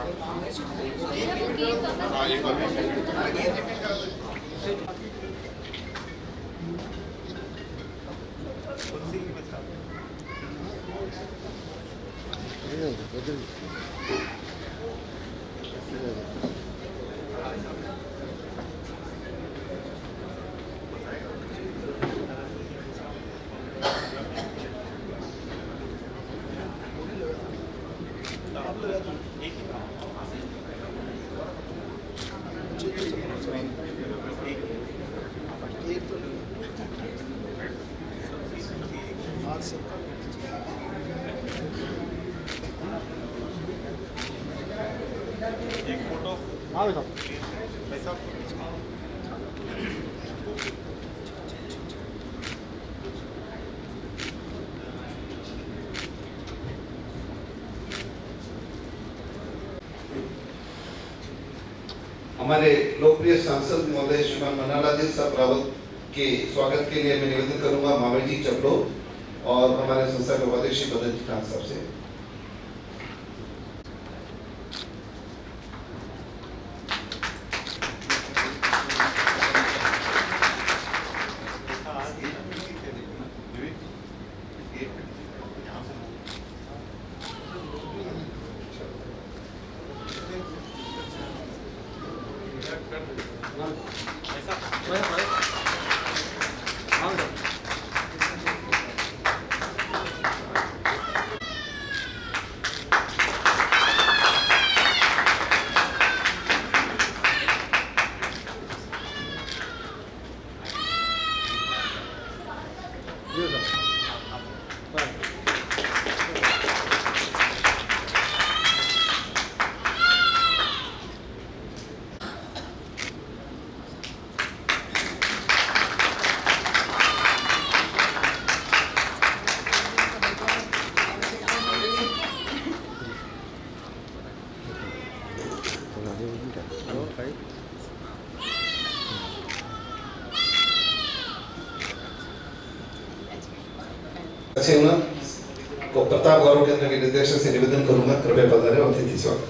एक फोटो वैसा हमारे लोकप्रिय सांसद महोदय श्रीमान मन्नालाल साहब रावत के स्वागत के लिए मैं निवेदन करूंगा मावड़ जी चपलो और हमारे संस्था के उपाध्यक्ष बदन जी खान साहब से। को प्रताप गौरव केंद्र के निदेशक से निवेदन करूंगा, कृपया पधारें और अतिथि स्वागत।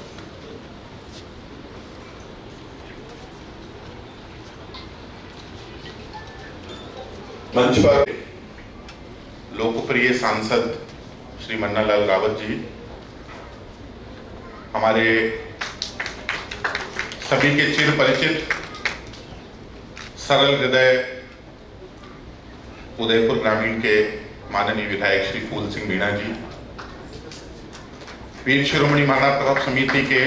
मंच पर लोकप्रिय सांसद श्री मन्नालाल रावत जी, हमारे सभी के चिर परिचित सरल हृदय उदयपुर ग्रामीण के माननीय विधायक श्री फूल सिंह मीणा जी, वीर शिरोमणि महाराणा प्रताप समिति के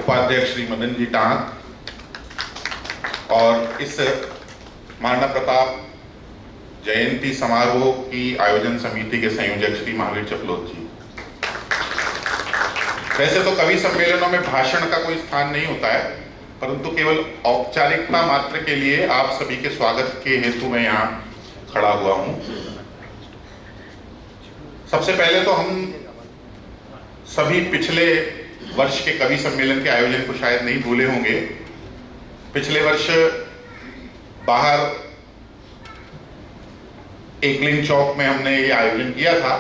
उपाध्यक्ष श्री मदन जी टांग और इस महाराणा प्रताप जयंती समारोह की आयोजन समिति के संयोजक श्री महावीर चपलोत जी। वैसे तो कवि सम्मेलनों में भाषण का कोई स्थान नहीं होता है, परंतु केवल औपचारिकता मात्र के लिए आप सभी के स्वागत के हेतु मैं यहाँ खड़ा हुआ हूँ। सबसे पहले तो हम सभी पिछले वर्ष के कवि सम्मेलन के आयोजन को शायद नहीं भूले होंगे। पिछले वर्ष बाहर एकलिंग चौक में हमने ये आयोजन किया था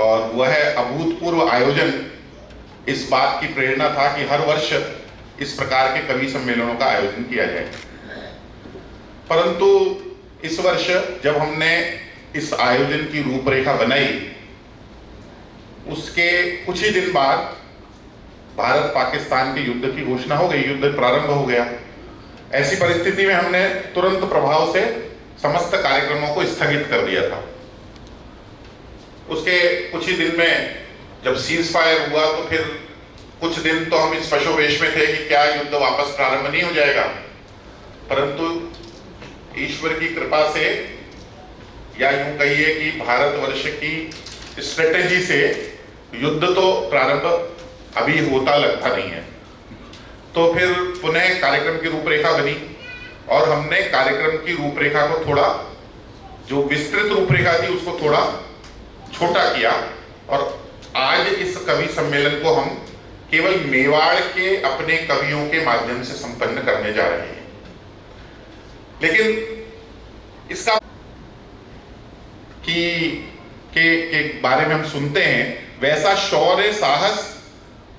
और वह अभूतपूर्व आयोजन इस बात की प्रेरणा था कि हर वर्ष इस प्रकार के कवि सम्मेलनों का आयोजन किया जाए। परंतु इस वर्ष जब हमने इस आयोजन की रूपरेखा बनाई, उसके कुछ ही दिन बाद भारत पाकिस्तान के युद्ध की घोषणा हो गई, युद्ध प्रारंभ हो गया। ऐसी परिस्थिति में हमने तुरंत प्रभाव से समस्त कार्यक्रमों को स्थगित कर दिया था। उसके कुछ ही दिन में जब सीज फायर हुआ तो फिर कुछ दिन तो हम इस पशोपेश में थे कि क्या युद्ध वापस प्रारंभ नहीं हो जाएगा, परंतु ईश्वर की कृपा से या यूं कहिए कि भारतवर्ष की स्ट्रेटेजी से युद्ध तो प्रारंभ अभी होता लगता नहीं है। तो फिर पुनः कार्यक्रम की रूपरेखा बनी और हमने कार्यक्रम की रूपरेखा को थोड़ा, जो विस्तृत रूपरेखा थी उसको थोड़ा छोटा किया और आज इस कवि सम्मेलन को हम केवल मेवाड़ के अपने कवियों के माध्यम से संपन्न करने जा रहे हैं। लेकिन इसका के बारे में हम सुनते हैं, वैसा शौर्य साहस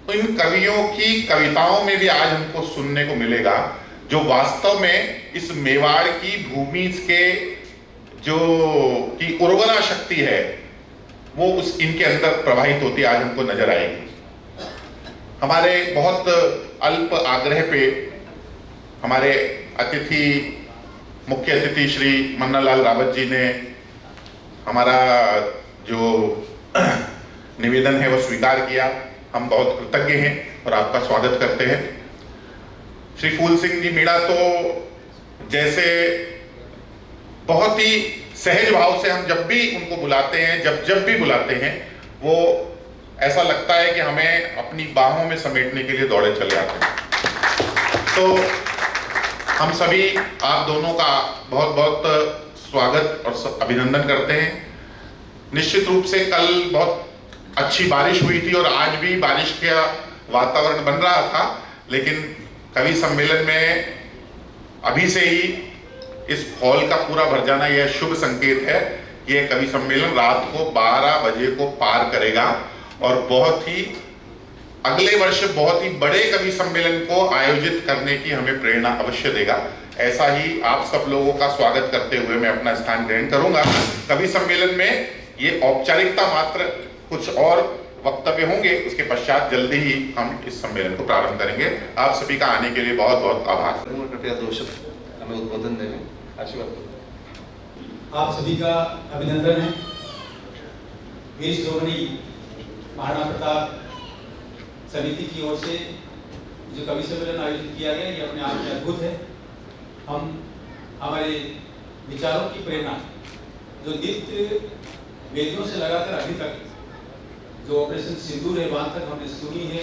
तो इन कवियों की कविताओं में भी आज हमको सुनने को मिलेगा जो वास्तव में इस मेवाड़ की भूमि के जो की उर्वरा शक्ति है वो उस इनके अंदर प्रवाहित होती आज हमको नजर आएगी। हमारे बहुत अल्प आग्रह पे हमारे अतिथि मुख्य अतिथि श्री मन्नालाल रावत जी ने हमारा जो निवेदन है वो स्वीकार किया। हम बहुत कृतज्ञ हैं और आपका स्वागत करते हैं। श्री फूल सिंह जी मीणा तो जैसे बहुत ही सहज भाव से हम जब भी उनको बुलाते हैं, जब भी बुलाते हैं, वो ऐसा लगता है कि हमें अपनी बाहों में समेटने के लिए दौड़े चले आते हैं। तो हम सभी आप दोनों का बहुत बहुत स्वागत और अभिनंदन करते हैं। निश्चित रूप से कल बहुत अच्छी बारिश हुई थी और आज भी बारिश का वातावरण बन रहा था, लेकिन कवि सम्मेलन में अभी से ही इस हॉल का पूरा भर जाना यह शुभ संकेत है कि यह कवि सम्मेलन रात को 12 बजे को पार करेगा और बहुत ही अगले वर्ष बहुत ही बड़े कवि सम्मेलन को आयोजित करने की हमें प्रेरणा अवश्य देगा। ऐसा ही आप सब लोगों का स्वागत करते हुए मैं अपना स्थान ग्रहण करूंगा। कवि सम्मेलन में ये औपचारिकता मात्र, कुछ और वक्तव्य होंगे, उसके पश्चात जल्दी ही हम इस सम्मेलन को प्रारंभ करेंगे। आप सभी का आने के लिए बहुत बहुत आभार। कृपया 2 शब्द हमें उद्बोधन देंगे, आशीर्वाद। आप सभी का अभिनंदन है। वीर शिरोमणि महाराणा प्रताप समिति की ओर से जो कवि सम्मेलन आयोजित किया गया ये अपने आप में अद्भुत है। हम हमारे विचारों की प्रेरणा जो नित्य वेदियों से लगाकर अभी तक जो ऑपरेशन सिंदूर है वहां तक हमने सुनी है।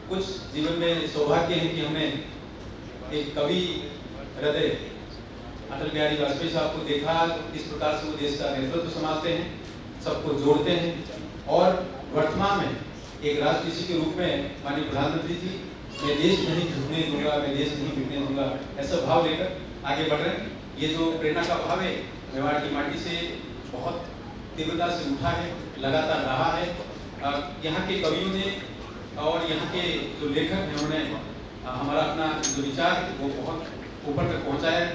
कुछ जीवन में सौभाग्य है कि हमने एक कवि हृदय अटल बिहारी वाजपेयी साहब को देखा, किस प्रकार से वो देश का नेतृत्व संभालते हैं, सबको जोड़ते हैं और वर्तमान में एक राजनीति के रूप में माननीय प्रधानमंत्री जी मैं देश नहीं झुकने दूंगा, मैं देश नहीं बिकने दूंगा, ऐसा भाव लेकर आगे बढ़ रहे हैं। ये जो प्रेरणा का भाव है मेवाड़ की माटी से बहुत तीव्रता से उठा है, लगातार रहा है। यहाँ के कवियों ने और यहाँ के जो लेखक हैं उन्होंने हमारा अपना जो विचार है वो बहुत ऊपर तक पहुँचाया है।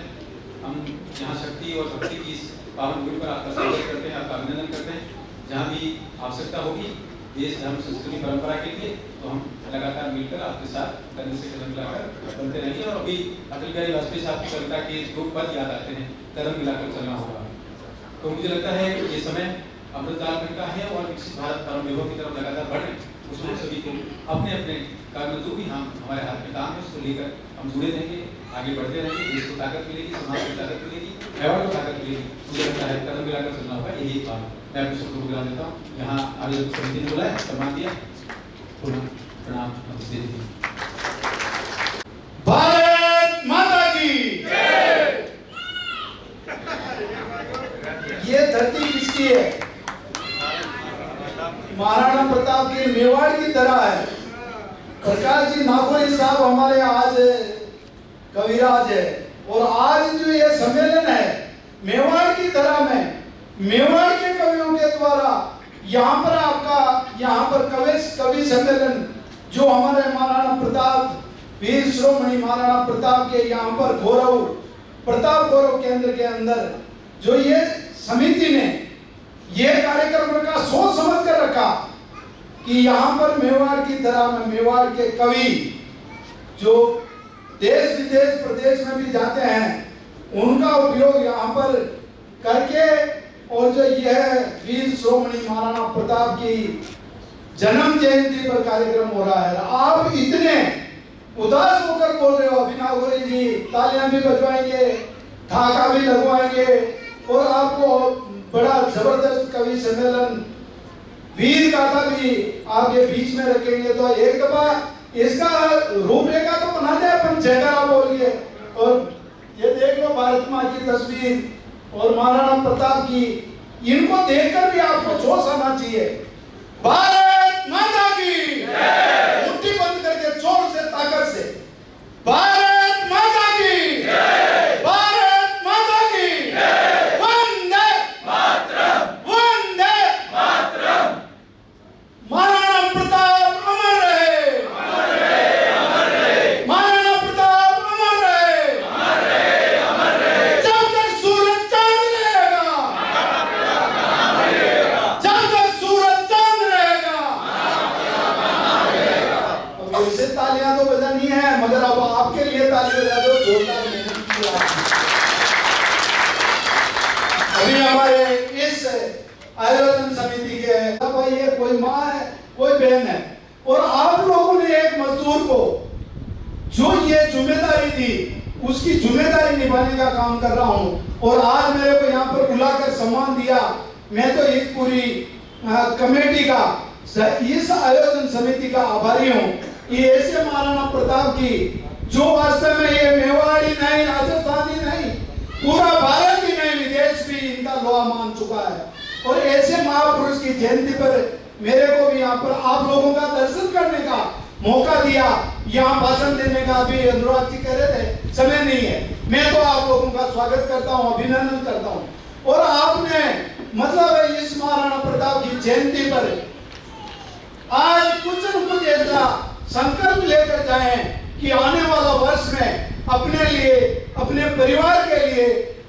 हम यहाँ शक्ति और भक्ति की इस पावन भूमि पर आपका स्वागत करते हैं, आपका अभिनंदन करते हैं। जहाँ भी आवश्यकता होगी देश धर्म संस्कृति परंपरा के लिए तो हम लगातार मिलकर आपके साथ कदम से कदम मिलाकर बनते रहेंगे। और अभी अटल बिहारी वाजपेयी साहब की कविता के 2 पद याद आते हैं, कदम मिलाकर चलना होगा। तो मुझे लगता है ये समय अमृतकाल का है और विकसित भारत परम वैभव की तरफ लगातार बढ़ रहे हैं। उसमें सभी को अपने अपने कार्य में जो भी हम हमारे हाथ में काम है उसको लेकर हम जुड़े रहेंगे, आगे बढ़ते रहेंगे। देश को ताकत मिलेगी, समाज को ताकत मिलेगी, मेवाड़ को ताकत मिलेगी। मुझे लगता है कदम मिलाकर चलना होगा, यही बात मैं अपने शब्दों को विराम देता हूँ। यहाँ आयोजक समिति ने बुलाया, सम्मान दिया, पुनः प्रणाम नमस्ते। भारत माता की ये धरती किसकी है? महाराणा प्रताप के मेवाड़ की तरह है। प्रकाश जी नागौरी साहब हमारे आज कविराज है और आज जो ये सम्मेलन है मेवाड़ की तरह में मेवाड़ के कवियों के द्वारा यहाँ पर आपका यहाँ पर कवि सम्मेलन जो हमारे महाराणा प्रताप वीर शिरोमणि महाराणा प्रताप के यहाँ पर प्रताप गौरव केंद्र के अंदर जो ये समिति ने ये कार्यक्रम रखा, सोच समझ कर रखा कि यहाँ पर मेवाड़ की तरह में मेवाड़ के कवि जो देश विदेश प्रदेश में भी जाते हैं उनका उपयोग यहाँ पर करके और जो यह वीर शिरोमणि महाराणा प्रताप की जन्म जयंती पर कार्यक्रम हो रहा है। आप इतने उदास होकर बोल रहे हो, अभिनव जी तालियां भी बजवाएंगे, ठाका भी लगवाएंगे और आपको बड़ा जबरदस्त कवि सम्मेलन वीर गाथा भी आपके बीच में रखेंगे। तो एक दफा इसका रूपरेखा तो बना दे अपन, जयकारा बोल के। और ये देख लो भारत माँ की तस्वीर और महाराणा प्रताप की, इनको देखकर भी आपको जोश आना चाहिए। भारत माता की मुट्ठी बंद करके जोर से ताकत से भारत माता की, भारत माता की, वंदे मातरम, वंदे मातरम। महाराणा प्रताप अमर रहे, ऐसे तालियां तो बजानी है, मगर अब आपके लिए ताली बजा दो, जोरदार मेहनत की आपने। अभी हमारे इस आयोजन समिति के भाई है, कोई माँ है, कोई बहन है, और आप लोगों ने एक मजदूर को जो ये जिम्मेदारी दी उसकी जिम्मेदारी निभाने का काम कर रहा हूं, और आज मेरे को यहाँ पर बुलाकर सम्मान दिया। मैं तो इस पूरी कमेटी का, इस आयोजन समिति का आभारी हूँ। ये ऐसे महाराणा प्रताप की जो वास्तव में ये मेवाड़ ही नहीं, राजस्थान ही नहीं, पूरा भारत ही नहीं, विदेश भी इनका लोहा मान चुका है। और ऐसे महापुरुष की जयंती पर मेरे को भी यहाँ पर आप लोगों का दर्शन करने का मौका दिया, यहाँ भाषण देने का भी अनुराग जी कह रहे थे, समय नहीं है। मैं तो आप लोगों का स्वागत करता हूँ, अभिनंदन करता हूँ। और आपने मतलब इस महाराणा प्रताप की जयंती पर आज कुछ न कुछ ऐसा संकल्प लेकर जाएं कि आने वाला वर्ष में अपने लिए, अपने परिवार के लिए,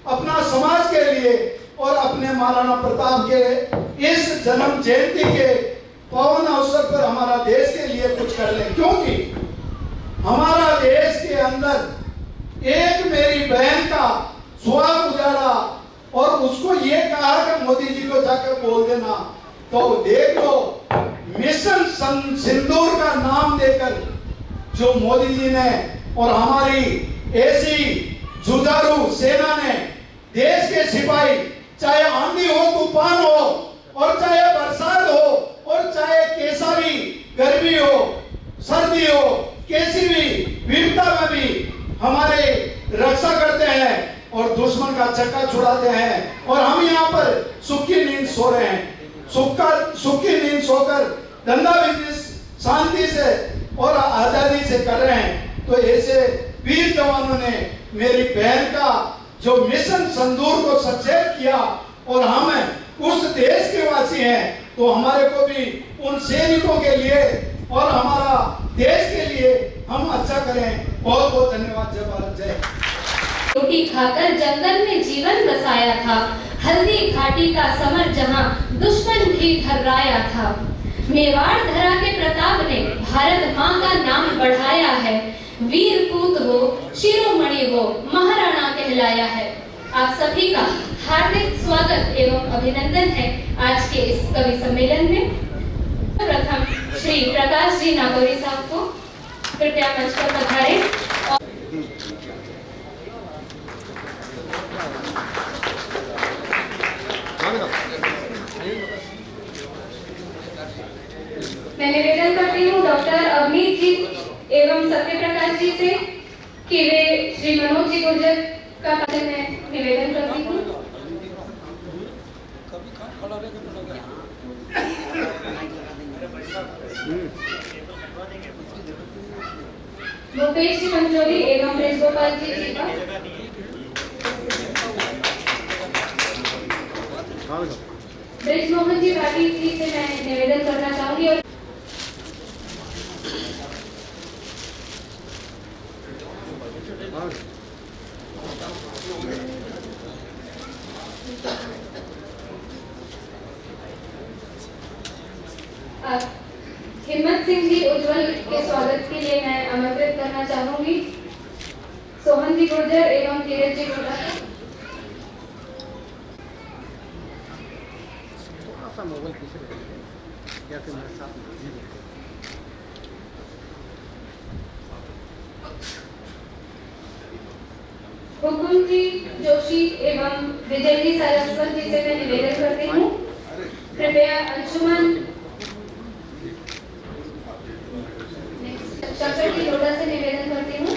अपना समाज के लिए और अपने महाराणा प्रताप के इस जन्म जयंती के पावन अवसर पर हमारा देश के लिए कुछ कर लें। क्योंकि हमारा देश के अंदर एक मेरी बहन का सुहाग उजाड़ा और उसको ये कहा कि मोदी जी को जाकर बोल देना, तो देख लो मिशन सिंदूर का नाम देकर जो मोदी जी ने और हमारी ऐसी जुझारू सेना ने, देश के सिपाही, चाहे आंधी हो, तूफान हो, और चाहे बरसात हो, और चाहे कैसा भी गर्मी हो, सर्दी हो, कैसी भी विपदा में भी हमारे रक्षा करते हैं और दुश्मन का चक्का छुड़ाते हैं। और हम यहाँ पर सुख की नींद सो रहे हैं, सुख की नींद सोकर धंधा बिजनेस शांति से और आजादी से कर रहे हैं। तो ऐसे वीर जवानों ने मेरी बहन का जो मिशन संदूर को सचेत किया, और हम उस देश के वासी हैं, तो हमारे को भी उन सैनिकों के लिए और हमारा देश के लिए हम अच्छा करें। बहुत बहुत धन्यवाद। जय भारत, जय। रोटी खाकर जंगल में जीवन बसाया था, हल्दी घाटी का समर जहां दुश्मन भी थर्राया था। मेवाड़ धरा के प्रताप ने भारत माँ का नाम बढ़ाया है, वीर पूत वो, शिरोमणि वो, महाराणा कहलाया है। आप सभी का हार्दिक स्वागत एवं अभिनंदन है आज के इस कवि सम्मेलन में। प्रथम श्री प्रकाश जी नागौरी साहब को कृपया मंच पर पधारें। मैं निवेदन करती हूँ डॉक्टर अवनीत जी एवं सत्य प्रकाश जी से कि वे श्री मनोज जी गुर्जर का मैं निवेदन करती हूँ। भूपेश जी पंचोली एवं ब्रज गोपाल जी का ब्रज मोहन जी भाटी जी से मैं निवेदन करना चाहूंगी। और हिम्मत सिंह जी उज्जवल के स्वागत के लिए मैं आमंत्रित करना चाहूंगी। सोहन जी गुर्जर एवं धीरज जी गुर्जर। मोबाइल पीछे रखिए या फिर मेरे साथ हुकुम जी जोशी एवं विजय जी सरस्वत जी से मैं निवेदन करती हूँ, कृपया अंशुमन शकर जी लोटा से निवेदन करती हूँ।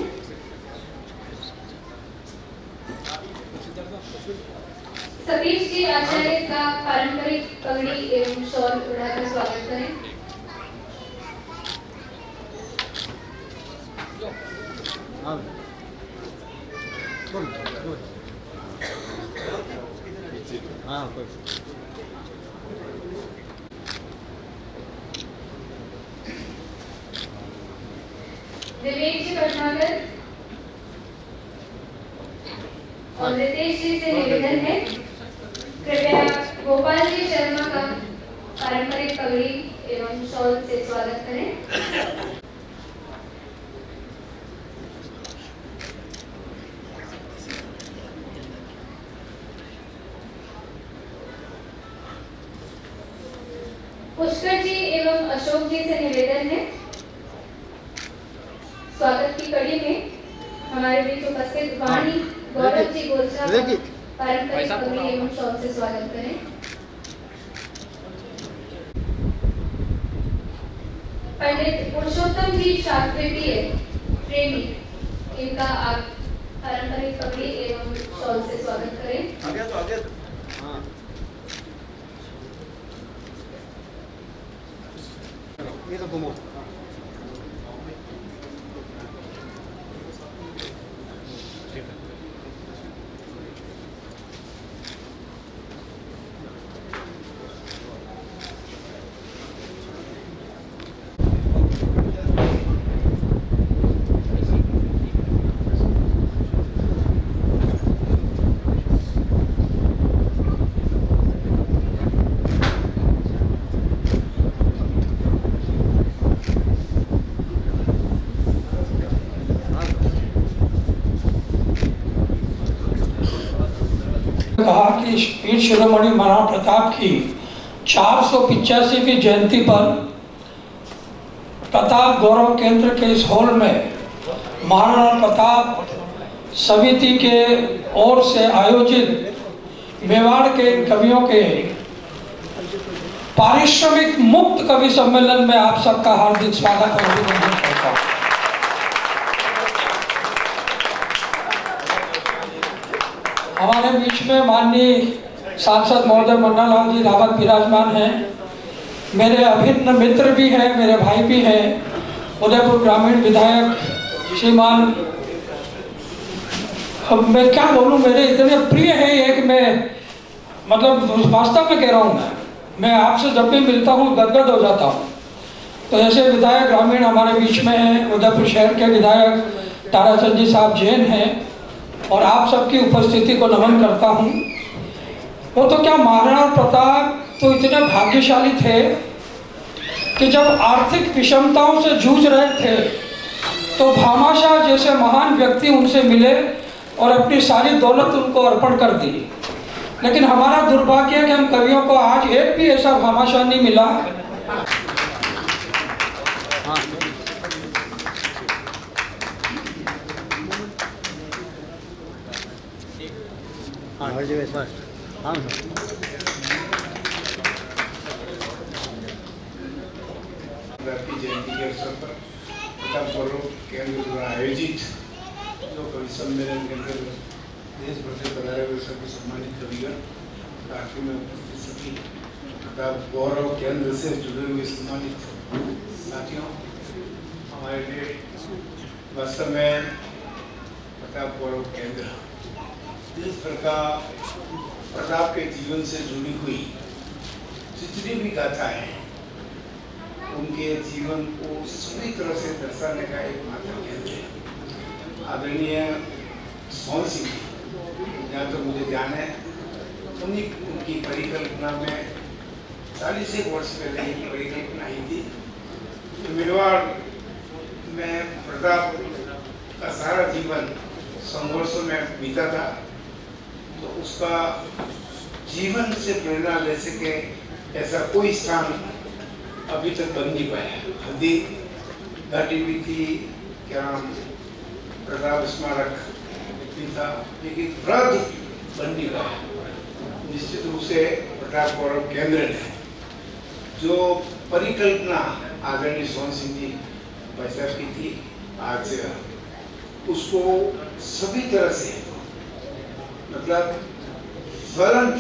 सतीश जी आचार्य का पारंपरिक पगड़ी एवं शॉल उड़ाकर स्वागत करें। विवेक जी भटनागर और रितेश जी से निवेदन है, कृपया गोपाल जी शर्मा का पारंपरिक पगड़ी एवं शॉल से स्वागत करें। अशोक जी से निवेदन है, स्वागत की कड़ी में हमारे बीच उपस्थित वाणी गौरव जी गोलचा पारंपरिक पगड़ी एवं शॉल से स्वागत करें। पंडित पुरुषोत्तम जी शास्त्रीय प्रेमी, इनका आप पारंपरिक पगड़ी एवं शॉल से स्वागत करें। आगे तो आगे। हाँ। ये तो घूमो। कहा कि वीर शिरोमणि महाराणा प्रताप की 485वीं जयंती पर प्रताप गौरव केंद्र के इस हॉल में महाराणा प्रताप समिति के ओर से आयोजित मेवाड़ के कवियों के पारिश्रमिक मुक्त कवि सम्मेलन में आप सबका हार्दिक स्वागत और अभिनंदन करता हूँ। हमारे बीच में माननीय सांसद महोदय मन्नालाल जी रावत विराजमान हैं, मेरे अभिन्न मित्र भी हैं, मेरे भाई भी हैं, उदयपुर ग्रामीण विधायक श्रीमान, अब मैं क्या बोलूं, मेरे इतने प्रिय हैं ये कि मैं मतलब वास्तव में कह रहा हूँ, मैं आपसे जब भी मिलता हूँ गदगद हो जाता हूँ। तो ऐसे विधायक ग्रामीण हमारे बीच में हैं, उदयपुर शहर के विधायक ताराचंद जी साहब जैन हैं, और आप सबकी उपस्थिति को नमन करता हूँ। वो तो क्या, महाराणा प्रताप तो इतने भाग्यशाली थे कि जब आर्थिक विषमताओं से जूझ रहे थे तो भामाशाह जैसे महान व्यक्ति उनसे मिले और अपनी सारी दौलत उनको अर्पण कर दी। लेकिन हमारा दुर्भाग्य है कि हम कवियों को आज एक भी ऐसा भामाशाह नहीं मिला। हाँ की जयंती के अवसर पर प्रताप गौरव केंद्र द्वारा आयोजित जो कवि सम्मेलन के अंतर्गत देश भर से पधारे हुए सभी सम्मानित कविगण, काफी में उपस्थित सभी प्रताप गौरव केंद्र से जुड़े हुए सम्मानित साथियों, हमारे लिए वास्तव में प्रताप गौरव केंद्र जिस प्रकार प्रताप के जीवन से जुड़ी हुई जितनी भी गाथा है उनके जीवन को सभी तरह से दर्शाने का एक माध्यम केंद्र है। आदरणीय सोहन सिंह, जहाँ तक मुझे ध्यान है, उनकी परिकल्पना में 40 वर्ष पहले एक परिकल्पना आई थी। तो मेवाड़ में प्रताप का सारा जीवन संघर्षों में बीता था, तो उसका जीवन से प्रेरणा ले सके ऐसा कोई स्थान अभी तक बन नहीं पाया। हल्दी घाटी भी थी, क्या प्रताप स्मारक भी था, लेकिन वृद्ध बन नहीं पाया। निश्चित रूप से प्रताप गौरव केंद्र ने जो परिकल्पना आदरणीय सोहन सिंह जी भाई साहब की थी, आज उसको सभी तरह से मतलब ज्वलंत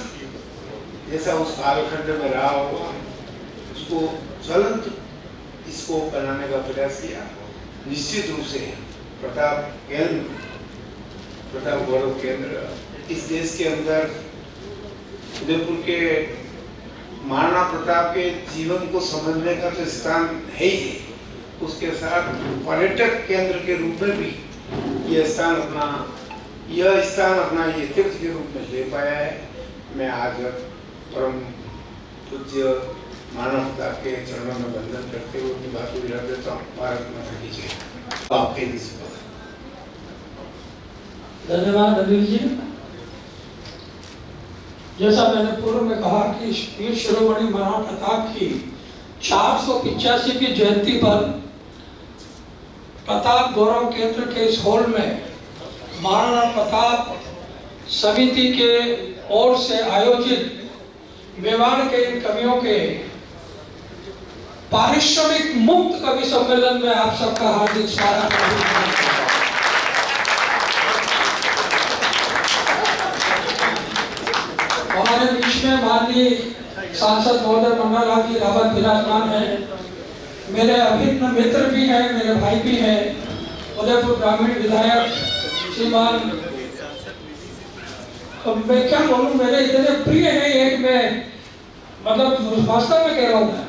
जैसा उस कालखंड में रहा होगा, उसको ज्वलंत इसको बनाने का प्रयास किया। निश्चित रूप से प्रताप गौरव केंद्र इस देश के अंदर उदयपुर के महाराणा प्रताप के जीवन को समझने का तो स्थान है ही, उसके साथ पर्यटक केंद्र के रूप में भी यह स्थान अपना ये तीर्थ के रूप में ले पाया है। मैं आज परम पूज्य महाराणा प्रताप के चरणों में वंदन करते हुए अपनी बात को विराम देता हूँ। भारत माता की जय। आपके धन्यवाद अनिल जी। जैसा मैंने पूर्व में कहा कि वीर शिरोमणि महाराणा प्रताप की 485 की जयंती पर प्रताप गौरव केंद्र के इस हॉल में महाराणा प्रताप समिति के ओर से आयोजित मेवाड़ के इन कवियों के पारिश्रमिक मुक्त कवि सम्मेलन में आप सबका हार्दिक स्वागत है। हमारे बीच में माननीय सांसद महोदय मंगल जी रावत विराजमान है, मेरे अभिन्न मित्र भी हैं, मेरे भाई भी हैं, उदयपुर ग्रामीण विधायक श्रीमान, मैं क्या बोलूं, मेरे इतने प्रिय हैं। एक मैं मतलब वास्तव में कह रहा हूँ,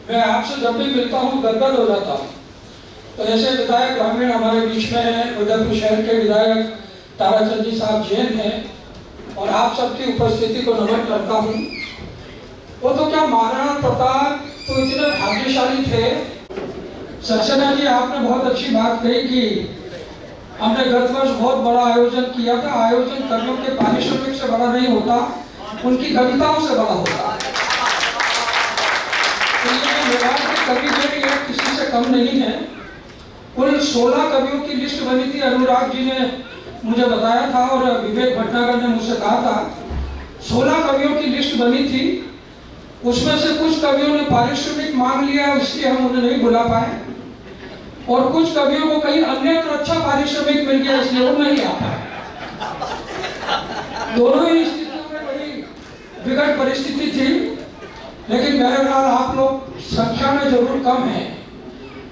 मैं आपसे जब भी मिलता हूँ गदगद हो जाता हूँ। तो ऐसे विधायक ग्रामीण हमारे बीच में हैं। उदयपुर शहर के विधायक ताराचंद जी साहब जैन हैं और आप सबकी उपस्थिति को नमन करता हूँ। वो तो क्या, महाराणा प्रताप तो इतने भाग्यशाली थे। सक्सेना जी, आपने बहुत अच्छी बात कही कि हमने गत वर्ष बहुत बड़ा आयोजन किया था। आयोजन कर्मियों के पारिश्रमिक से बड़ा नहीं होता, उनकी कविताओं से बड़ा होता। मेवाड़ के कवि जो है किसी से कम नहीं है। कुल 16 कवियों की लिस्ट बनी थी, अनुराग जी ने मुझे बताया था और विवेक भटनागर ने मुझसे कहा था। 16 कवियों की लिस्ट बनी थी, उसमें से कुछ कवियों ने पारिश्रमिक मांग लिया, इसलिए हम उन्हें नहीं बुला पाए, और कुछ कवियों को कहीं अन्यत्र अच्छा पारिश्रमिक मिल गया, इसलिए वो नहीं आ पाए। दोनों ही स्थितियों में बड़ी विकट परिस्थिति थी, लेकिन बहरहाल आप लोग संख्या में जरूर कम हैं,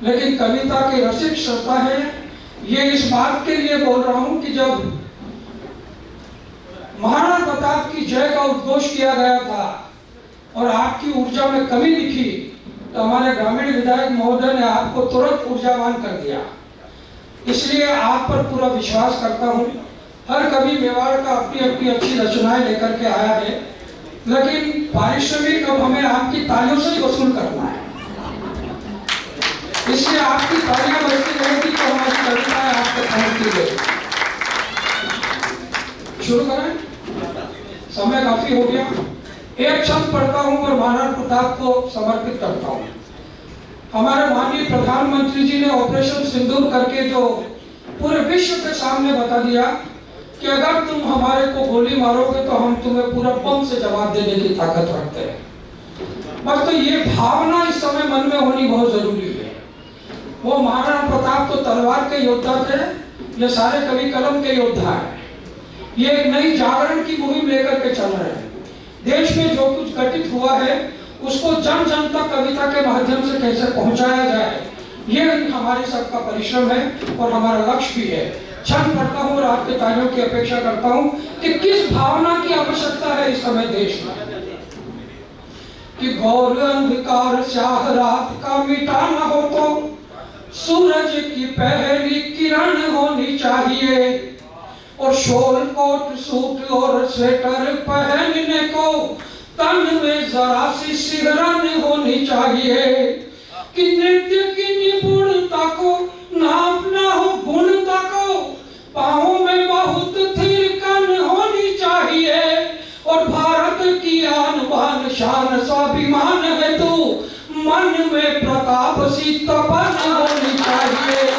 लेकिन कविता के रसिक श्रोता है। ये इस बात के लिए बोल रहा हूं कि जब महाराणा प्रताप की जय का उद्घोष किया गया था और आपकी ऊर्जा में कमी दिखी, तो हमारे ग्रामीण विधायक महोदय ने आपको तुरंत ऊर्जावान कर दिया। इसलिए आप पर पूरा विश्वास करता हूं। हर कवि मेवाड़ का अपनी अपनी अच्छी रचनाएं लेकर के आया है, लेकिन पारिश्रमिक अब हमें आपकी तालियों से ही वसूल करना है। इसलिए आपकी तालियां बजती रहेगी तो हमारी कविताएं आपको पहुंचती रहेगी। शुरू करें, समय काफी हो गया। एक छंद पढ़ता हूं और महाराणा प्रताप को समर्पित करता हूं। हमारे माननीय प्रधानमंत्री जी ने ऑपरेशन सिंदूर करके जो पूरे विश्व के सामने बता दिया कि अगर तुम हमारे को गोली मारोगे तो हम तुम्हें पूरा बम से जवाब देने की ताकत रखते हैं। बस तो ये भावना इस समय मन में होनी बहुत जरूरी है। वो महाराणा प्रताप तो तलवार के योद्धा थे, ये सारे कवि कलम के योद्धा हैं। ये एक नई जागरण की मुहिम लेकर के चल रहे हैं। देश में जो कुछ घटित हुआ है उसको जन जन तक कविता के माध्यम से कैसे पहुंचाया जाए, ये हमारे सबका परिश्रम है और हमारा लक्ष्य भी है। छंद पढ़ता हूँ और आपके तालियों की अपेक्षा करता हूँ कि किस भावना की आवश्यकता है इस समय देश में, कि घोर अंधकार स्याह रात का मिटाना हो तो सूरज की पहली किरण होनी चाहिए, और शॉल कोट सूट और स्वेटर पहनने को तन में जरा सी सिहरन होनी चाहिए, कि नृत्य की निपुणता को नापना हो गुणता को पाँव में बहुत थिरकन होनी चाहिए, और भारत की आन बान शान स्वाभिमान है तो मन में प्रताप सी तपन होनी चाहिए।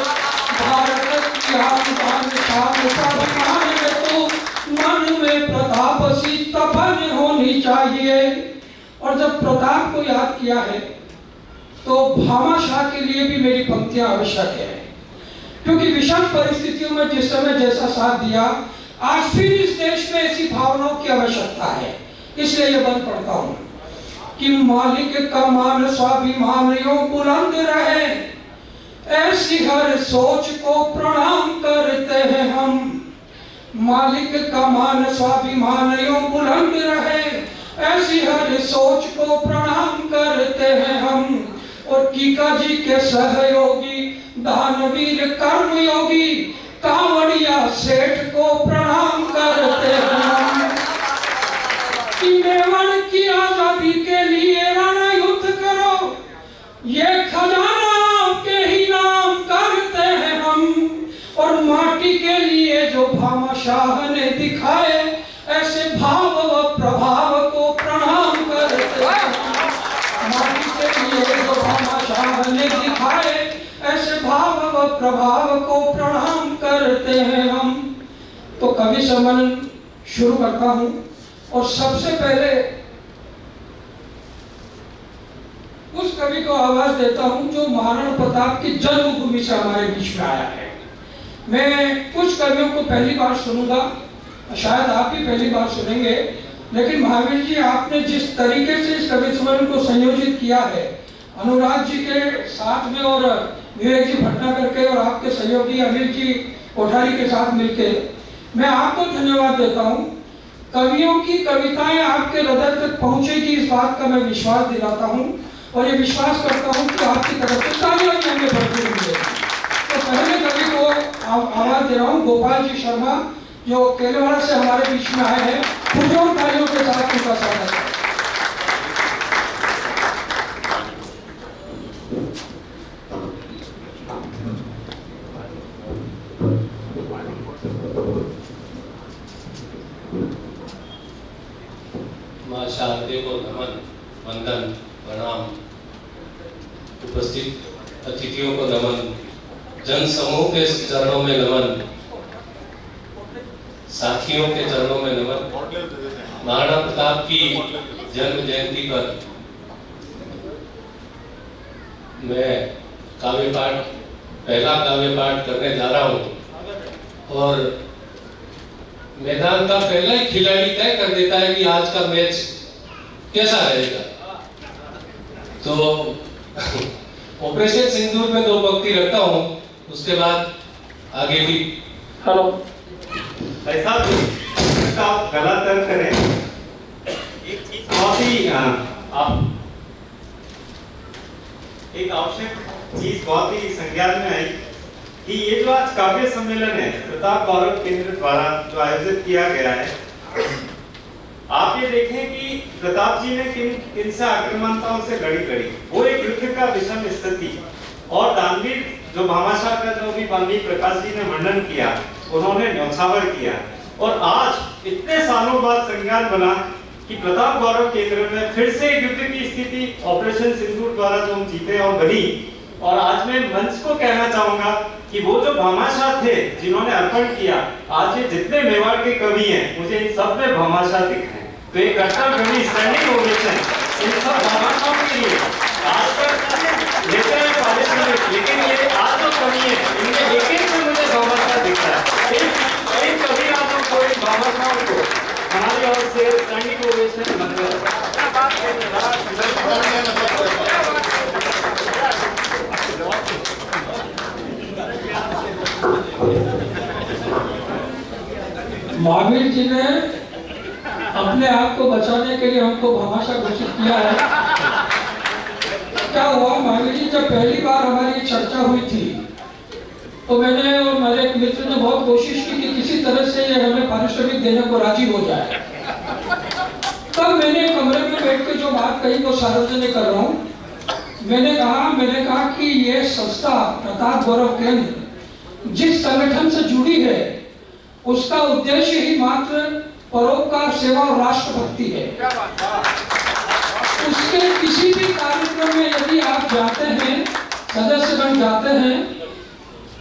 भारत की आन बान शान स्वाभिमान है तो मन में प्रताप सी तपन होनी चाहिए। और जब प्रताप को याद किया है तो भामाशाह के लिए भी मेरी पंक्तियां आवश्यक है, क्योंकि विषम परिस्थितियों में जिस समय जैसा साथ दिया, आज फिर इस देश में ऐसी भावनाओं की आवश्यकता है। इसलिए ये बंद पढ़ता हूँ कि मालिक का मान स्वाभिमान यूं बुलंद रहे, ऐसी हर सोच को प्रणाम करते हैं हम। मालिक का मान स्वाभिमान यूं बुलंद रहे, ऐसी हर सोच को प्रणाम करते हैं हम। और कीका जी के सहयोगी दानवीर कर्मयोगी कांवड़िया सेठ को प्रणाम करते हैं हम। कि मेवाड़ की आजादी के लिए रण युद्ध करो, ये खजाना आपके ही नाम करते हैं हम। और माटी के लिए जो भामाशाह ने दिखाए, ऐसे भाव व प्रभाव को प्रणाम करते हैं। माटी के लिए जो प्रभाव को प्रणाम करते हैं हम। तो कवि सम्मेलन शुरू करता हूं और सबसे पहले उस कवि को आवाज देता हूं जो महाराणा प्रताप की जन्मभूमि से हमारे बीच में आया है। मैं कुछ कवियों को पहली बार सुनूंगा, शायद आप भी पहली बार सुनेंगे, लेकिन महावीर जी आपने जिस तरीके से इस कवि सम्मेलन को संयोजित किया है, अनुराग जी के साथ में और विवेक जी भटनागर के और आपके सहयोगी अनिल जी कोठारी के साथ मिलके, मैं आपको धन्यवाद देता हूं। कवियों की कविताएं आपके हृदय तक पहुंचेगी इस बात का मैं विश्वास दिलाता हूं और ये विश्वास करता हूं कि आपकी तरफ से तालियां भी हमें भरपूर मिलेगी। तो पहले कवि को आवाज दे रहा हूं गोपाल जी शर्मा, जो केलेवाड़ा से हमारे बीच में आए हैं। पुरजोर तालियों के साथ उनका स्वागत है। मां शारदे को नमन, वंदन, प्रणाम। उपस्थित अतिथियों को नमन, जन समूह के चरणों में नमन, साथियों के चरणों में नमन। महाराणा प्रताप की जन्म जयंती पर मैं काव्य पाठ, पहला काव्य पाठ करने जा रहा हूं और मैदान का पहला ही खिलाड़ी तय कर देता है कि आज का मैच कैसा रहेगा। तो ऑपरेशन सिंदूर में 2 पंक्ति रखता हूं, उसके बाद आगे भी। हेलो ऐसा आप गला तर्क करें। एक चीज बहुत ही आप एक आवश्यक चीज बहुत ही संज्ञान में आई कि ये जो आज काव्य सम्मेलन है प्रताप गौरव केंद्र द्वारा जो आयोजित किया गया है, आप ये देखें कि प्रताप जी ने किन से आक्रमणताओं से लड़ी। वो एक युद्ध का विषम स्थिति और दानवीर जो भामाशाह का जो भी वाल्मीकि प्रकाश जी ने वर्णन किया, उन्होंने न्यौछावर किया। और आज इतने सालों बाद संज्ञान बना कि प्रताप गौरव केंद्र में फिर से युद्ध की स्थिति ऑपरेशन सिंदूर द्वारा जो हम जीते और बनी। और आज मैं मंच को कहना चाहूंगा कि वो जो भामाशाह थे जिन्होंने अर्पण किया, आज ये जितने मेवाड़ के कवि हैं मुझे इन सब में भामाशाह दिख रहे हैं। तो एक कर्तव्य स्टैंडिंग ओवेशन इन सब भामाशाहों के लिए आज तक लेते हैं पारिश्रमिक, लेकिन ये आज जो कवि है इनमें एक से मुझे भामाशाह दिख रहा है। इन कवि राजों को, इन भामाशाहों को हमारी ओर से स्टैंडिंग ओवेशन मतलब महावीर जी ने अपने आप को बचाने के लिए हमको भामाशाह घोषित किया है। क्या हुआ महावीर जी, जब पहली बार हमारी चर्चा हुई थी तो मैंने और मेरे एक मित्र ने बहुत कोशिश की कि किसी तरह से ये हमें पारिश्रमिक देने को राजी हो जाए। तब मैंने कमरे में बैठ के जो बात कही वो सार्वजनिक कर रहा हूँ। मैंने कहा कि ये संस्था प्रताप गौरव केंद्र जिस संगठन से जुड़ी है उसका उद्देश्य ही मात्र परोपकार, सेवा और राष्ट्रभक्ति है। उसके किसी भी कार्यक्रम में यदि आप जाते हैं, सदस्य बन जाते हैं,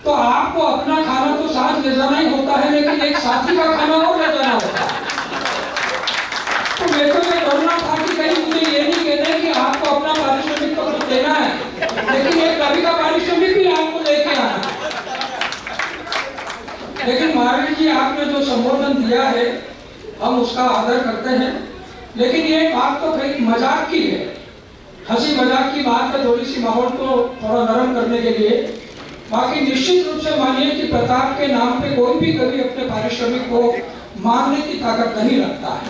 तो आपको अपना खाना तो साथ ले जाना ही होता है, लेकिन एक साथी का खाना और ले जाना होता है। तो मेरे को ये डरना था कि कहीं मुझे ये नहीं कहना कि आपको अपना पारिश्रमिक तो कुछ देना है, लेकिन एक कवि का पारिश्रमिक भी आपको लेके आना है। लेकिन महावीर जी आपने जो संबोधन दिया है हम उसका आदर करते हैं, लेकिन ये बात तो कहीं मजाक की है, हंसी मजाक की बात है, थोड़ी सी माहौल को थोड़ा नरम करने के लिए। बाकी निश्चित रूप से मानिए कि प्रताप के नाम पे कोई भी कवि अपने पारिश्रमिक को मांगने की ताकत नहीं रखता है।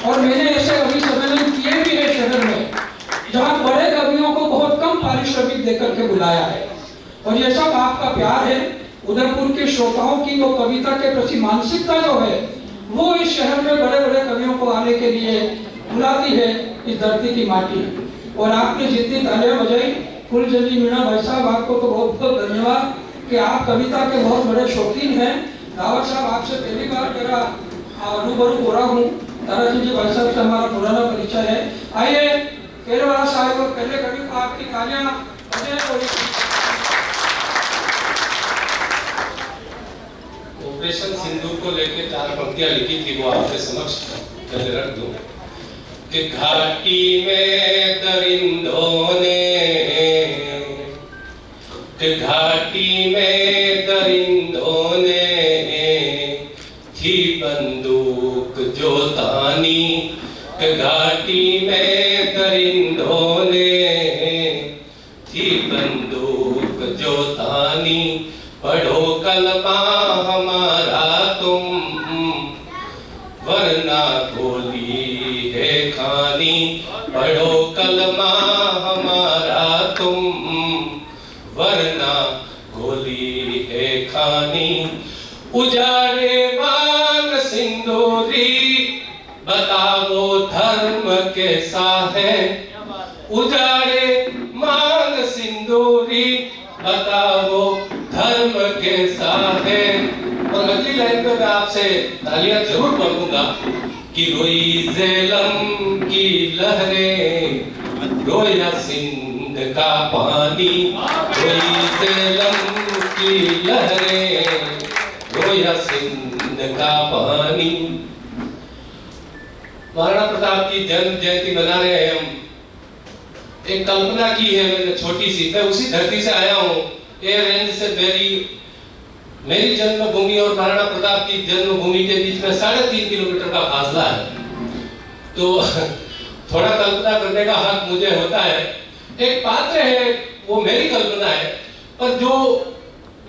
और मैंने ऐसे कवि सम्मेलन किए भी है शहर में जहाँ बड़े कवियों को बहुत कम पारिश्रमिक देकर के बुलाया है। और ये सब आपका प्यार है, उदयपुर के श्रोताओं की वो कविता के प्रति मानसिकता जो है वो इस शहर में बड़े बड़े कवियों को आने के लिए बुलाती है, इस धरती की माटी। और आपने जितनी तालियां बजाई, फुलझड़ी मीणा भाई साहब आपको तो बहुत बहुत धन्यवाद कि आप कविता के बहुत बड़े शौकीन हैं। रावत साहब आपसे पहली बार मेरा रूबरू हो रहा हूँ। ताराजी जी भाई साहब से हमारा पुराना परिचय है। आइए केरवाड़ा साहब और पहले कवि को आपकी तालियां बजाएं। को लेके 4 पंक्तियां लिखी थी, वो आपके समक्ष पहले रख दूं कि घाटी में दरिंदों ने, कि घाटी में दरिंदों ने थी बंदूक जो तानी, कि घाटी में दरिंदों ने थी बंदूक जो तानी, पढ़ो कलमा हमारा तुम वरना गोली है खानी, पढ़ो कलमा हमारा तुम वरना गोली है खानी। उजाड़े मान सिंदूरी बताओ धर्म कैसा है, उजाड़े मान सिंदूरी बताओ धर्म कैसा है। और अगली लाइन में मैं आपसे तालियां जरूर पढ़ूंगा कि रोई झेलम की लहरें रोया सिंध का पानी, रोई झेलम की लहरें रोया सिंध का पानी। महाराणा प्रताप की जन्म जयंती मना रहे हैं हम। एक कल्पना की है मैंने छोटी सी, मैं उसी धरती से आया हूँ। एयर रेंज से मेरी जन्मभूमि और महाराणा प्रताप की जन्मभूमि के बीच में 3.5 किलोमीटर का फासला है, तो थोड़ा कल्पना करने का हक मुझे होता है। एक पात्र है, वो मेरी कल्पना है, पर जो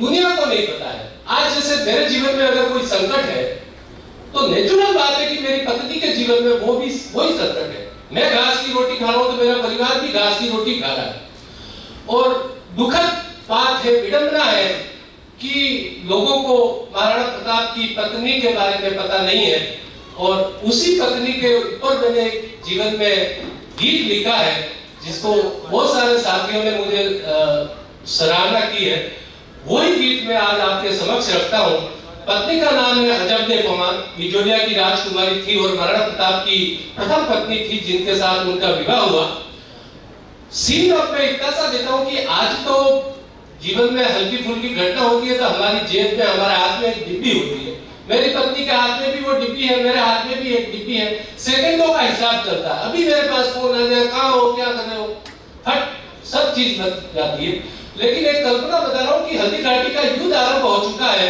दुनिया को नहीं पता है। आज जैसे मेरे जीवन में अगर कोई संकट है तो नेचुरल बात है कि मेरी पत्नी के जीवन में वो भी वही संकट है। मैं घास की रोटी खा रहा हूं तो मेरा परिवार भी घास की रोटी खा रहा है। और दुखद बात है, विडंबना है कि लोगों को महाराणा प्रताप की पत्नी के बारे में पता नहीं है। और उसी पत्नी के ऊपर मैंने जीवन में गीत लिखा है जिसको बहुत सारे साथियों ने मुझे सराहना की है। वही गीत मैं आज आपके समक्ष रखता हूँ। पत्नी का नाम है अजब पवार, विजोरिया की राजकुमारी थी और महाराणा प्रताप की प्रथम पत्नी थी जिनके साथ उनका विवाह हुआ। सीन अब मैं इतना सा देता हूँ कि आज तो जीवन में हल्की फुल्की घटना होती है तो हमारी जेब में, हमारे हाथ में एक डिब्बी होती है। मेरी पत्नी के हाथ में भी वो डिब्बी है, मेरे हाथ में भी एक डिब्बी है। सेकंडों का हिसाब चलता है। अभी मेरे पास फोन आ जाए, कहाँ हो, क्या कर रहे हो, फट सब चीज बच जाती है। लेकिन एक कल्पना बता रहा हूँ कि हल्दी घाटी का युद्ध आरंभ हो चुका है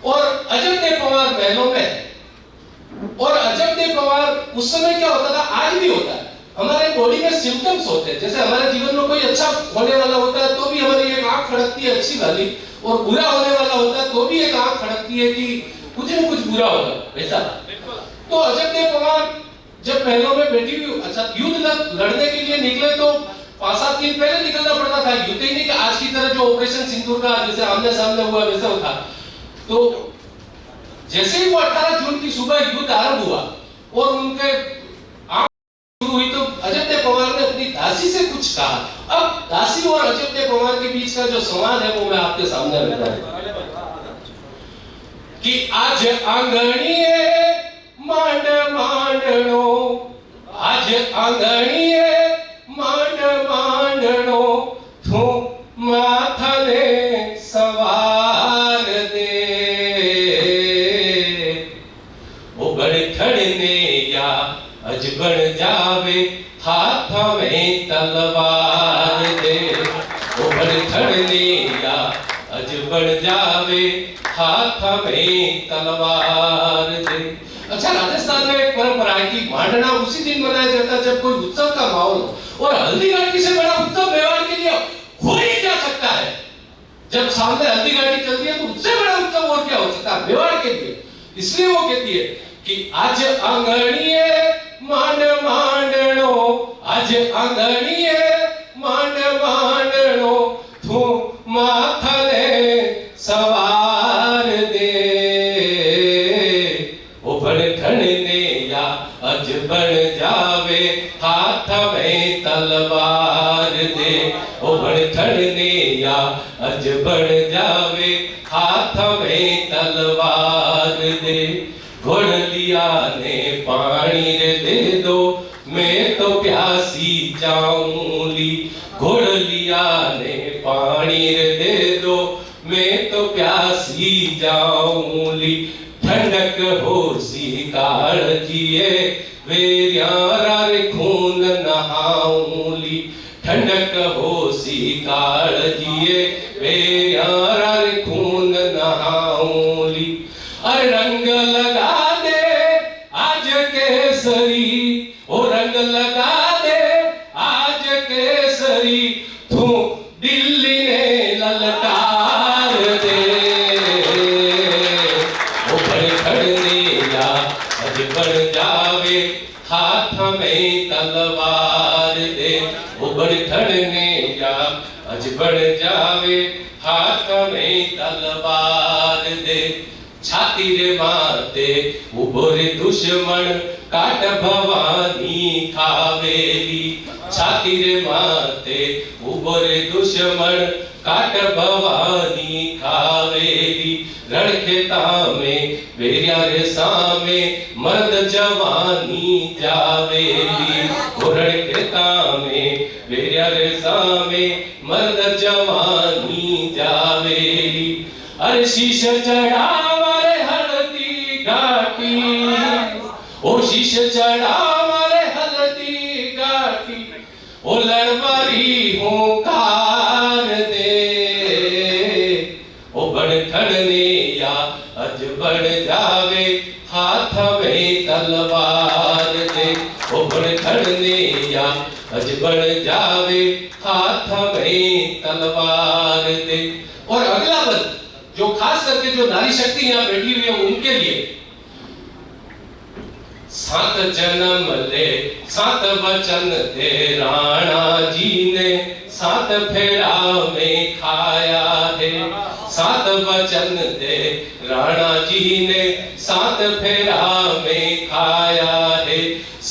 और अजब पवार महलों में। और अजब पवार उस समय क्या होता था, आज भी होता है। हमारे बॉडी में सिम्टम्स होते हैं। जैसे हमारे जीवन में कोई अच्छा होने वाला होता है तो भी हमारी एक आंख फड़कती है अच्छी वाली, और बुरा होने वाला होता है तो भी एक आंख फड़कती है कि कुछ न कुछ बुरा होगा, वैसा। तो अजब पवार जब महलों में बैठी हुई, अच्छा युद्ध लड़ने के लिए निकले तो 5-7 दिन पहले निकलना पड़ता था। युद्ध ही नहीं कि आज की तरह जो ऑपरेशन सिंदूर का जैसे आमने सामने हुआ वैसा था। तो जैसे ही वो 18 जून की सुबह युद्ध आरंभ हुआ और उनके आंख शुरू हुई तो अजब पवार ने अपनी दासी से कुछ कहा। अब दासी और अजब पवार के बीच का जो संवाद है वो मैं आपके सामने रख रहा हूं कि आज आंगणीए मांड मांडणो, आज आंगणीए मांड मांडणो, थू माथने सवार दे, ओ बड़खड़ने या अजबड़ जावे हाथ में तलवार दे, ओ बड़खड़ने या अजबड़ जावे हाथ में तलवार दे। अच्छा, राजस्थान में एक परंपरा है कि मांडना उसी दिन मनाया जाता है जब कोई उत्सव का माहौल हो। और हल्दी घाटी से बड़ा उत्सव मेवाड़ के लिए हो ही क्या सकता है। जब सामने हल्दी घाटी चलती है तो उससे बड़ा उत्सव और क्या हो सकता है मेवाड़ के लिए। इसलिए वो कहती है कि आज आंगणीए मांड मांडणो, आज आंगणीए मांड मांडणो, थू माथने सवार दे, ओ बड़खड़ने या अजबड़ जावे हाथ में तलवार दे, ओ बड़खड़ने या अजबड़ जावे हाथ में तलवार दे। घोड़लिया ने पानी रे दे दो, मैं तो प्यासी जाऊंगी। घोड़लिया ने पानी रे दे दो, मैं तो प्यासी जाऊंगी। ठंडक होसी काळजिए वेर्यारा रे खून नहाऊली ठंडक होसी काळजिए वेर्यारा रे खून नहाऊली अरे रंग लगा दे आज केसरी ओ रंग लगा दे आज केसरी तू दिल्ली ने ललकार दे ओ बड़खड़ने या अज बढ़ जावे हाथ में तलवार दे ओ बड़खड़ने या अज बढ़ जावे हाथ में तलवार दे छाती रे माते उभो रे दुश्मन काट भवानी खावेली छाती रे माते उभो रे दुश्मन काट भवानी खावेली रणखेता में वेरिया रे सामे मर्द जवानी जावेली रणखेता में वेरिया रे सामे मर्द जवानी जावेली अरे शीश चढ़ावा रे हल्दी घाटी ओ शीश चढ़ावा रे हल्दी घाटी ओ लड़वारी होकार दे ओ बड़खड़ने या अज बढ़ जावे हाथ में तलवार दे ओ बड़खड़ने या अज बढ़ जावे हाथ में तलवार दे। और अगला बंद जो खास करके जो नारी शक्ति यहाँ बैठी हुई है उनके लिए सात जन्म ले सात वचन दे राणा जी ने सात फेरा में खाया है सात वचन दे राणा जी ने सात फेरा में खाया है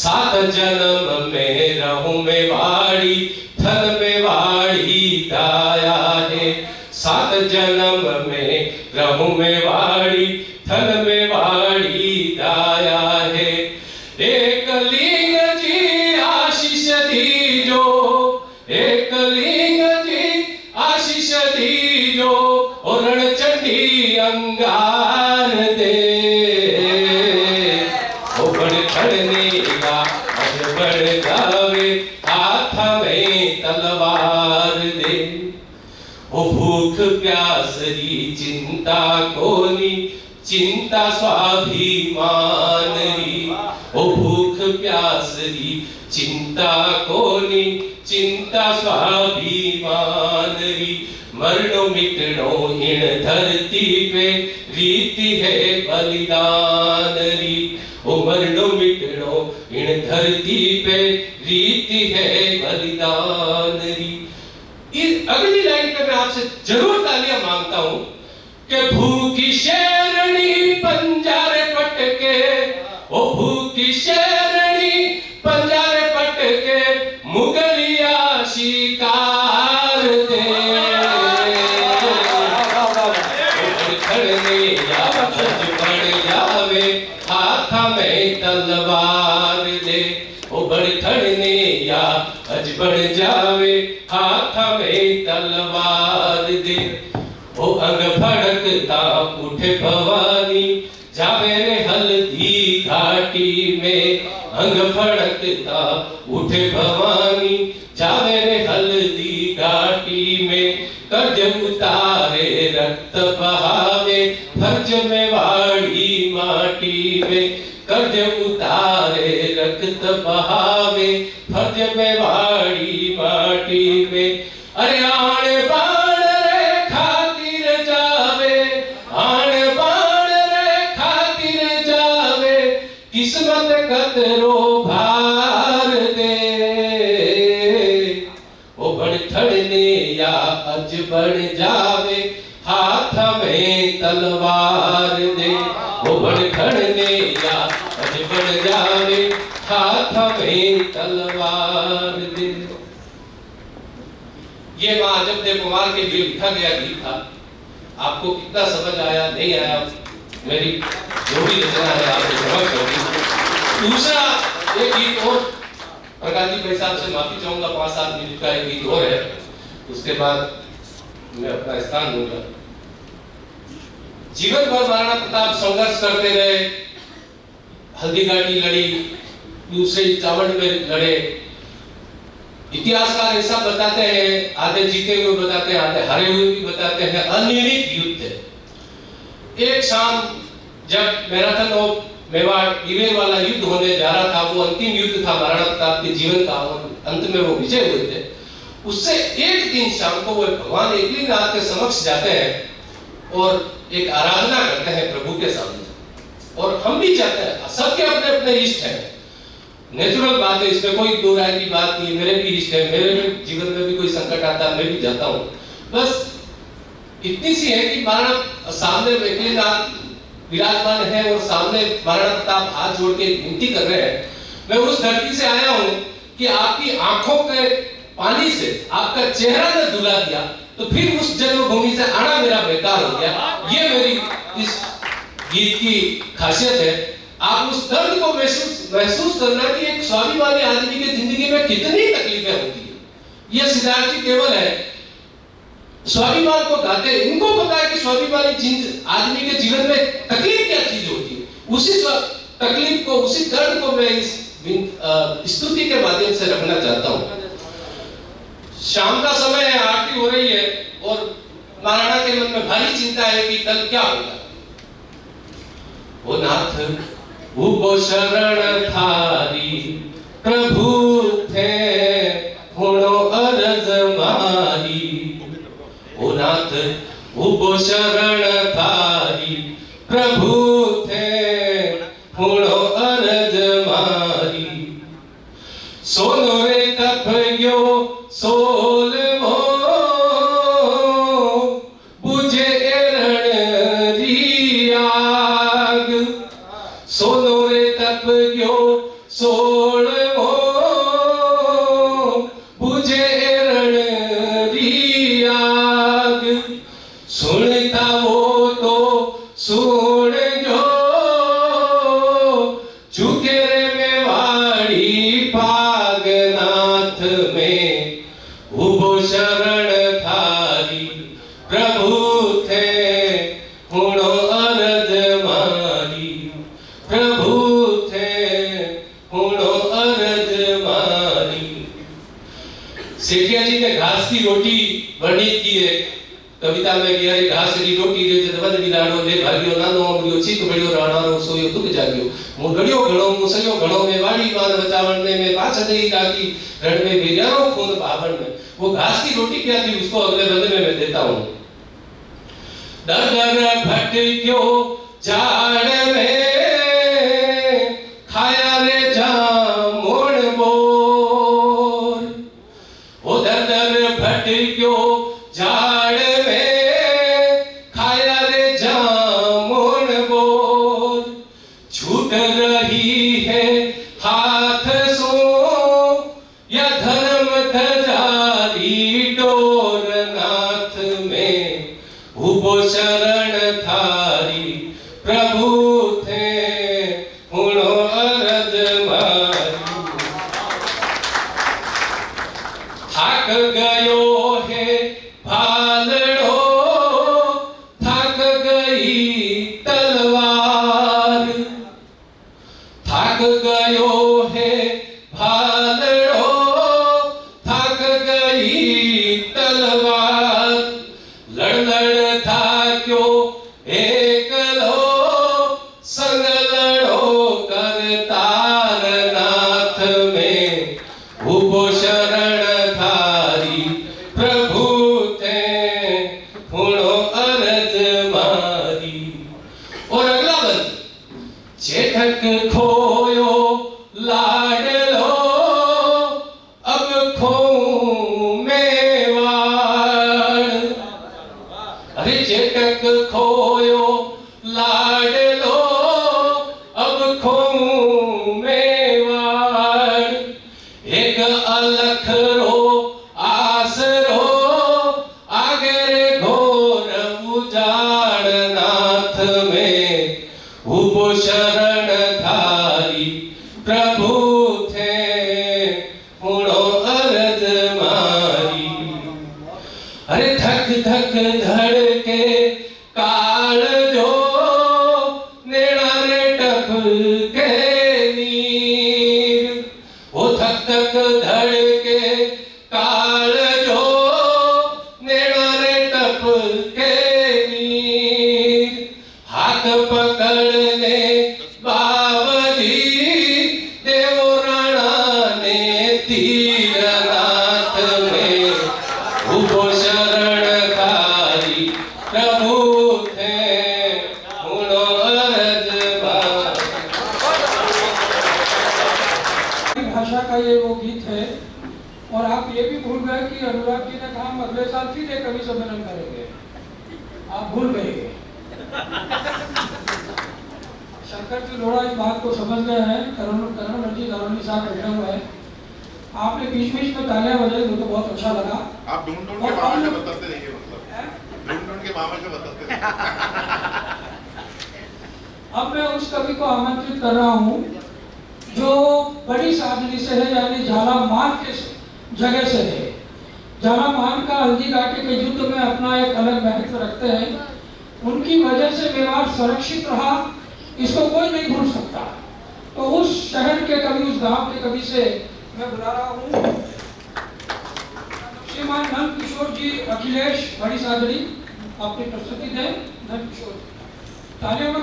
सात जन्म में रहूं में वाड़ी थन में वाड़ी दाया है सात जन्म में रहूं में वाड़ी थन में वाड़ी दाया है एक लिंग जी आशीष दीजो एक लिंग जी आशीष दीजो और रणचंडी अंगार दे ओ बड़खड़ने का अज बढ़ जावे हाथ में तलवार दे ओ भूख प्यास री चिंता कोनी चिंता स्वाभिमान री ओ भूख प्यास री चिंता कोनी चिंता स्वाभिमान री मरणो मिटणो इन धरती पे रीति है बलिदान री ओ मरणो मिटणो इन धरती पे रीति है बलिदान री। इस अगली लाइन पे मैं आपसे जरूर तालियां मांगता हूं कि भूखी शेरनी पंजारे पटके ओ भूखी शेरनी पंजारे पटके मुगलिया शिकार दे खड़ने या बढ़ जावे हाथ में तलवार दे ओ बड़खड़ने या अज बढ़ जावे हाथ में तलवार दे ओ अंग फड़कता उठे भवानी जावे रे हल्दी घाटी में अंग फड़कता उठे भवानी जावे रे हल्दी घाटी में कर्ज उतारे रक्त बहावे फर्ज में वाड़ी माटी में कर्ज उतारे रक्त बहावे फर्ज में वाड़ी माटी में अरे आण बाण रे खातिर जावे आण बाण रे खातिर जावे किस्मत कतरो भार दे ओ बड़खड़ने या अज बढ़ जावे हाथ में तलवार दे ओ बड़खड़ने या अज बढ़ जावे हाथ में तलवार दे। ये मां अजब देव कुमार के लिए लिखा गया गीत था। आपको कितना समझ आया नहीं आया मेरी जो भी रचना है आपको समझ होगी। दूसरा एक गीत और प्रकाश जी भाई साहब से माफी चाहूंगा 5-7 मिनट का एक गीत और है उसके बाद मैं अपना स्थान दूंगा। जीवन भर महाराणा प्रताप संघर्ष करते रहे, हल्दी घाटी लड़ी, दूसरे चावड़ में लड़े। इतिहासकार ऐसा बताते हैं, आधे जीते हुए बताते हैं, आधे हारे हुए भी बताते हैं, अनिर्णित युद्ध है। एक शाम जब मैराथन ऑफ मेवाड़ इवेर वाला युद्ध होने जा रहा था, वो अंतिम युद्ध था महाराणा प्रताप के जीवन का, और अंत में वो विजय हुए थे। उससे एक दिन शाम को वो भगवान एकलीनाथ के समक्ष जाते हैं और एक आराधना करते हैं प्रभु के सामने। और हम भी जाते हैं, सबके अपने अपने इष्ट हैं, नेचुरल बात है, इसमें कोई दो राय की बात नहीं। मेरे भी इष्ट है, मेरे जीवन में भी कोई संकट आता है, मैं भी जाता हूँ। बस इतनी सी है कि महाराणा सामने एकलीनाथ विराजमान है और सामने महाराणा प्रताप हाथ जोड़ के विनती कर रहे हैं, मैं उस धरती से आया हूँ कि आपकी आंखों के पानी से आपका चेहरा ने धुला दिया, तो फिर उस जन्मभूमि से आना मेरा बेकार हो गया। ये मेरी इस गीत की खासियत है। आप उस दर्द को महसूस करना कि एक स्वाभिमानी आदमी की जिंदगी में कितनी तकलीफें होती है। ये सिद्धार्थ जी केवल है स्वाभिमान को गाते, इनको पता है कि स्वाभिमानी आदमी के जीवन में तकलीफ क्या चीज होती है। उसी तकलीफ को, उसी दर्द को मैं इस स्तुति के माध्यम से रखना चाहता हूँ। शाम का समय है, आरती हो रही है और महाराणा के मन में भारी चिंता है कि कल क्या होगा। ओ नाथ वो शरण थारी प्रभु थे हुणो अरज मारी। ओ नाथ वो शरण थारी प्रभु थे हुणो अरज मारी। सोनो रे तपयो सोल मो बुझे रण री आग। सोनो रे तपयो सोल मो बुझे रण री आग। सुनता वो तो सुन जो झुके रे मेवाड़ी पागनाथ में। उबो शरण थारी प्रभु थे हुणो अरज मारी। प्रभु थे हुणो अरज मारी। सेठिया जी ने घास की रोटी वर्णित की है कविता में कि अरे घास की रोटी रे जदवद विलाड़ो ले भाग्यो नानो अमरियो चीक बड़ियो राणारो सोयो दुख जाग्यो। मु गड़ियो घणो मुसयो घणो में वाड़ी मान बचावण में पाछ देई काकी रण में बेजारो खून बावण में। वो घास की रोटी क्या थी उसको अगले बंदे में मैं देता हूं। दर भटक्यो झाड़ में खाया रे जामुन बोर। ओ दर भटक्यो झाड़ में खाया रे जामुन बोर। छूट रही है हाथ सो या धर्म धजारी डोर। नाथ में उबो शरण थारी प्रभु थे हुणो अरज मारी। थाक गयो है भालड़ो थाक गई तलवार। थाक गयो है भालड़ो थाक गई तलवार। लड़ लड़ थाक्यो एकलो संग लड़ो करतार। नाथ में उबो शरण थारी प्रभु थे हुणो अरज मारी। और अगला बंद चेठक खोयो लाडलो अब खो मेवाड़। अरे चेठक खोयो लाडलो अब खो मेवाड़। एक अलख रो आसरो आगे रे घोर उजाड़। नाथ में उबो शरण थारी प्रभु थे हुणो अरज मारी। अरे धक धक धड़के काल जो प्रभु थे सुनो अरज भाषा का ये वो गीत है। और आप ये भी भूल गए कि अनुराग जी ने कहा हम अगले साल फिर एक कवि सम्मेलन करेंगे, आप भूल गए। शंकर जी लोढ़ा इस बात को समझ गए हैं। करण जी दारोनी साहब बैठे हुए हैं, आपने बीच बीच में तालियां बजाई, वो तो बहुत अच्छा लगा। आप ढूंढ ढूंढ के मामा से बताते रहिए, मतलब ढूंढ ढूंढ के मामा से बताते रहिए। अब मैं उस कवि को आमंत्रित कर रहा हूँ जो बड़ी सादगी से है, यानी झालामान के जगह से है। झालामान का हल्दी घाटी के युद्ध में अपना एक अलग महत्व रखते हैं। उनकी वजह से मेवाड़ सुरक्षित रहा, इसको कोई नहीं भूल सकता। तो उस शहर के कवि, उस गांव के कवि से मैं बुला रहा हूँ श्रीमान नंद किशोर जी अखिलेश बड़ी सादड़ी, अपनी प्रस्तुति दें। नंद किशोर तालियों में